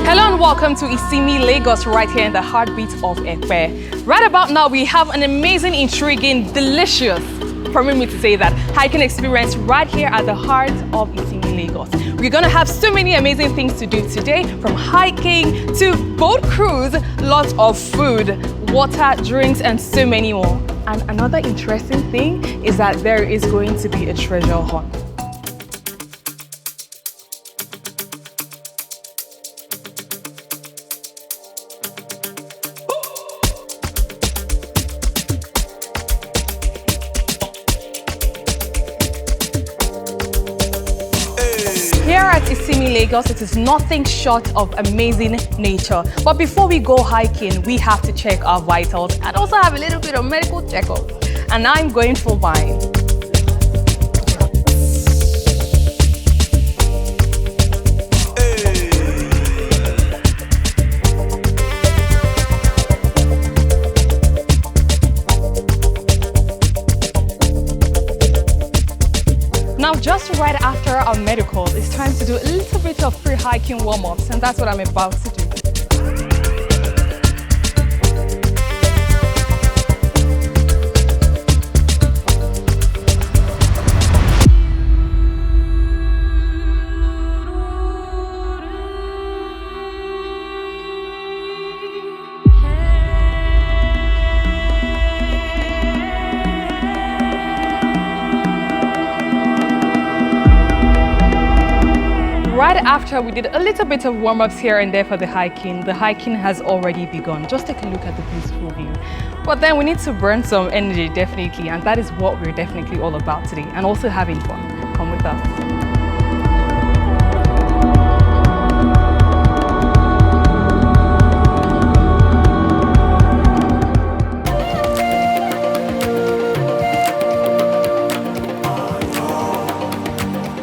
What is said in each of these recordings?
Hello and welcome to Isimi, Lagos, right here in the heartbeat of Ekpe. Right about now, we have an amazing, intriguing, delicious, permit me to say that, hiking experience right here at the heart of Isimi, Lagos. We're going to have so many amazing things to do today, from hiking to boat cruise, lots of food, water, drinks, and so many more. And another interesting thing is that there is going to be a treasure hunt. Here at Isimi, Lagos, it is nothing short of amazing nature. But before we go hiking, we have to check our vitals and also have a little bit of medical checkup. And I'm going for mine. Now, just right after our medical, it's time to do a little bit of free hiking warm-ups, and that's what I'm about to do. Right after we did a little bit of warm-ups here and there for the hiking has already begun. Just take a look at the beautiful view. But then we need to burn some energy, definitely, and that is what we're definitely all about today, and also having fun. Come with us.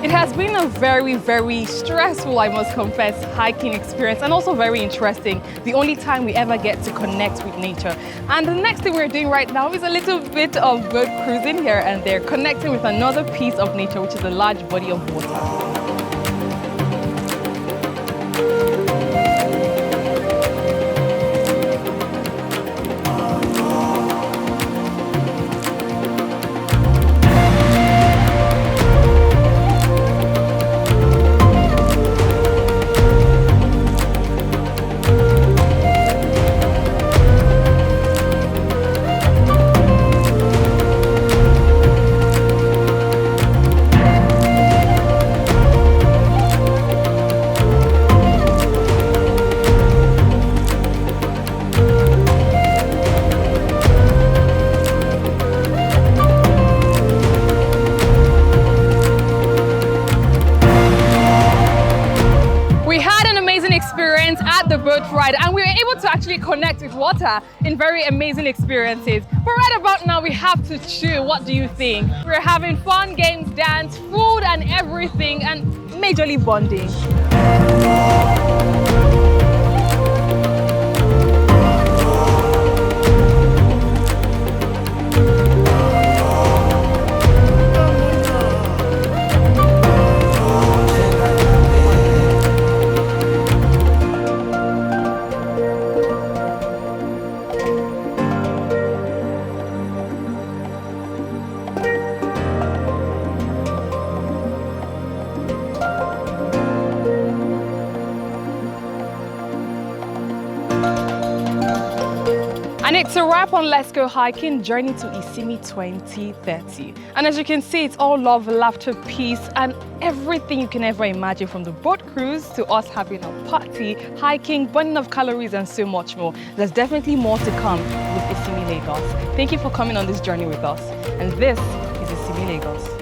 It has been a very, very stressful, I must confess, hiking experience, and also very interesting. The only time we ever get to connect with nature. And the next thing we're doing right now is a little bit of boat cruising here and there, connecting with another piece of nature, which is a large body of water. Experience at the boat ride, and we were able to actually connect with water in very amazing experiences. But right about now we have to chill. What do you think? We're having fun, games, dance, food and everything, and majorly bonding. And it's a wrap on Let's Go Hiking Journey to Isimi 2030. And as you can see, it's all love, laughter, peace, and everything you can ever imagine, from the boat cruise to us having a party, hiking, burning of calories, and so much more. There's definitely more to come with Isimi Lagos. Thank you for coming on this journey with us. And this is Isimi Lagos.